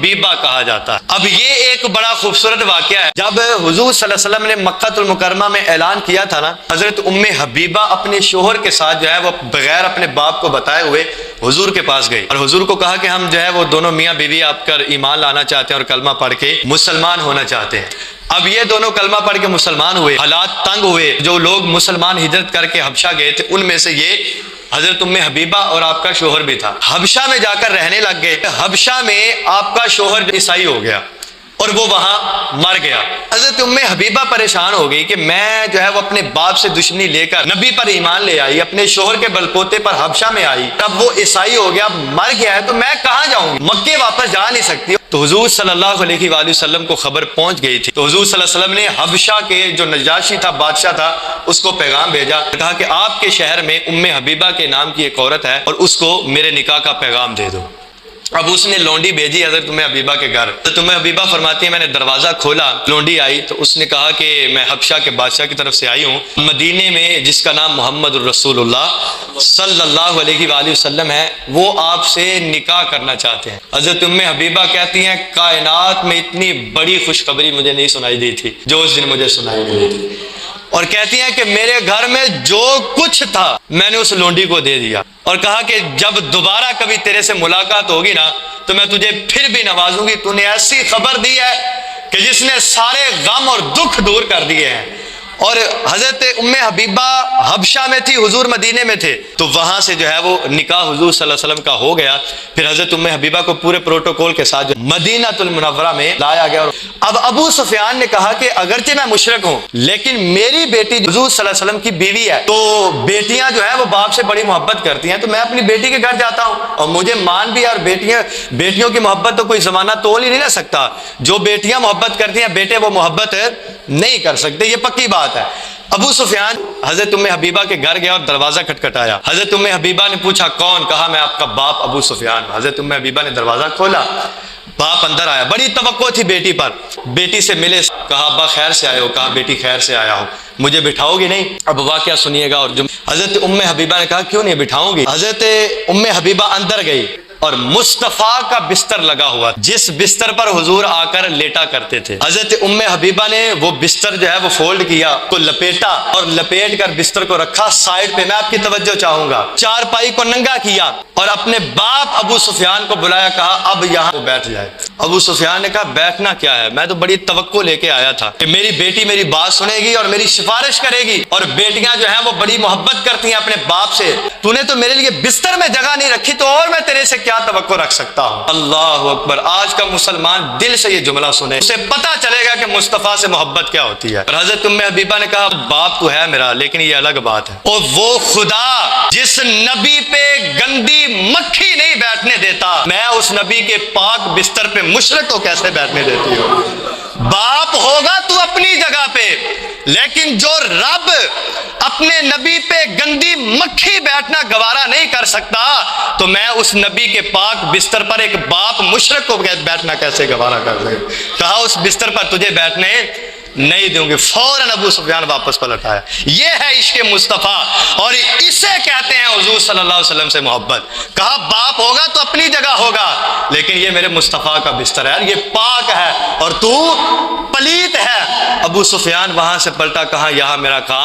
حبیبہ کہا جاتا ہے۔ اب یہ ایک بڑا خوبصورت واقعہ ہے، جب حضور صلی اللہ علیہ وسلم نے مکہ المکرمہ میں اعلان کیا تھا نا، حضرت ام حبیبہ اپنے شوہر کے ساتھ جو ہے وہ بغیر اپنے باپ کو بتائے ہوئے حضور کے پاس گئی اور حضور کو کہا کہ ہم جو ہے وہ دونوں میاں بیوی آپ کا ایمان لانا چاہتے ہیں اور کلمہ پڑھ کے مسلمان ہونا چاہتے ہیں۔ اب یہ دونوں کلمہ پڑھ کے مسلمان ہوئے، حالات تنگ ہوئے، جو لوگ مسلمان ہجرت کر کے حبشہ گئے تھے ان میں سے یہ حضرت ام حبیبہ اور آپ کا شوہر بھی تھا۔ حبشہ میں جا کر رہنے لگ گئے، حبشہ میں آپ کا شوہر عیسائی ہو گیا اور وہ وہاں مر گیا۔ حضرت ام حبیبہ پریشان ہو گئی کہ میں جو ہے وہ اپنے باپ سے دشمنی لے کر نبی پر ایمان لے آئی، اپنے شوہر کے بلپوتے پر حبشہ میں آئی، اب وہ عیسائی ہو گیا، مر گیا ہے تو میں کہاں جاؤں گی؟ مکے واپس جا نہیں سکتی۔ تو حضور صلی اللہ علیہ وآلہ وسلم کو خبر پہنچ گئی تھی، تو حضور صلی اللہ علیہ وسلم نے حبشہ کے جو نجاشی تھا، بادشاہ تھا، اس کو پیغام بھیجا، کہا کہ آپ کے شہر میں ام حبیبہ کے نام کی ایک عورت ہے اور اس کو میرے نکاح کا پیغام دے دو۔ اب اس نے لونڈی بھیجی حضرت ام حبیبہ کے گھر۔ حضرت ام حبیبہ فرماتی ہے میں نے دروازہ کھولا، لونڈی آئی تو اس نے کہا کہ میں حبشہ کے بادشاہ کی طرف سے آئی ہوں، مدینے میں جس کا نام محمد الرسول اللہ صلی اللہ علیہ وآلہ وسلم ہے وہ آپ سے نکاح کرنا چاہتے ہیں۔ حضرت ام حبیبہ کہتی ہیں کائنات میں اتنی بڑی خوشخبری مجھے نہیں سنائی دی تھی جو اس دن مجھے سنائی دی تھی، اور کہتی ہیں کہ میرے گھر میں جو کچھ تھا میں نے اس لونڈی کو دے دیا اور کہا کہ جب دوبارہ کبھی تیرے سے ملاقات ہوگی نا تو میں تجھے پھر بھی نوازوں گی، تو نے ایسی خبر دی ہے کہ جس نے سارے غم اور دکھ دور کر دیے ہیں۔ اور حضرت ام حبیبہ حبشہ میں تھی، حضور مدینے میں تھے، تو وہاں سے جو ہے وہ نکاح حضور صلی اللہ علیہ وسلم کا ہو گیا۔ پھر حضرت ام حبیبہ کو پورے پروٹوکول کے ساتھ مدینہ المنورہ میں لایا گیا۔ اب ابو سفیان نے کہا کہ اگرچہ میں مشرک ہوں لیکن میری بیٹی حضور صلی اللہ علیہ وسلم کی بیوی ہے، تو بیٹیاں جو ہے وہ باپ سے بڑی محبت کرتی ہیں، تو میں اپنی بیٹی کے گھر جاتا ہوں اور مجھے مان بھی، اور بیٹیوں کی محبت تو کوئی زمانہ تول ہی نہیں رہ سکتا، جو بیٹیاں محبت کرتی ہیں بیٹے وہ محبت نہیں کر سکتے، یہ پکی بات ہے۔ ابو سفیان حضرت ام حبیبہ کے گھر گیا اور دروازہ کھٹکھٹایا۔ حضرت ام حبیبہ نے پوچھا کون؟ کہا میں آپ کا باپ ابو سفیان۔ حضرت ام حبیبہ نے دروازہ کھولا، باپ اندر آیا، بڑی توقع تھی بیٹی پر، بیٹی سے ملے، کہا ابا خیر سے آئے ہو؟ کہا بیٹی خیر سے آیا ہوں، مجھے بٹھاؤ گی نہیں؟ اب واقعہ سنیے گا۔ اور حضرت ام حبیبہ نے کہا کیوں نہیں بٹھاؤں گی؟ حضرت ام حبیبہ اندر گئی اور مصطفیٰ کا بستر لگا ہوا، جس بستر پر حضور آ کر لیٹا کرتے تھے، حضرت ام حبیبہ نے وہ بستر جو ہے وہ فولڈ کیا، کو لپیٹا اور لپیٹ کر بستر کو رکھا سائڈ پہ۔ میں آپ کی توجہ چاہوں گا، چارپائی کو ننگا کیا اور اپنے باپ ابو سفیان کو بلایا، کہا اب یہاں بیٹھ جائے۔ ابو سفیان نے کہا بیٹھنا کیا ہے، میں تو بڑی توقع لے کے آیا تھا کہ میری بیٹی میری بات سنے گی اور میری سفارش کرے گی، اور بیٹیاں جو ہیں وہ بڑی محبت کرتی ہیں اپنے باپ سے، تو نے تو میرے لیے بستر میں جگہ نہیں رکھی، تو اور میں تیرے سے کیا توقع رکھ سکتا ہوں؟ اللہ اکبر! آج کا مسلمان دل سے یہ جملہ سنے، اسے پتا چلے گا کہ مصطفیٰ سے محبت کیا ہوتی ہے۔ اور حضرت ام حبیبہ نے کہا باپ تو ہے میرا لیکن یہ الگ بات ہے، اور وہ خدا جس نبی پہ گندی مکھی نہیں بیٹھنے دیتا، میں اس نبی کے پاک بستر پہ مشرک کو کیسے بیٹھنے دیتی ہوں؟ باپ ہوگا تو اپنی جگہ پہ، لیکن جو رب اپنے نبی پہ گندی مکھی بیٹھنا گوارا نہیں کر سکتا، تو میں اس نبی کے پاک بستر پر ایک باپ مشرک کو بیٹھنا کیسے گوارا کر لے؟ کہا اس بستر پر تجھے بیٹھنے نہیں دوں گے۔ فوراً ابو سفیان واپس پلٹ آیا۔ یہ ہے عشق مصطفیٰ، اور اسے کہتے ہیں حضور صلی اللہ علیہ وسلم سے محبت۔ کہا باپ ہوگا تو اپنی جگہ ہوگا، لیکن یہ میرے مصطفیٰ کا بستر ہے، یہ پاک ہے اور تو پلیت ہے۔ ابو سفیان وہاں سے پلٹا، کہا یہاں میرا کام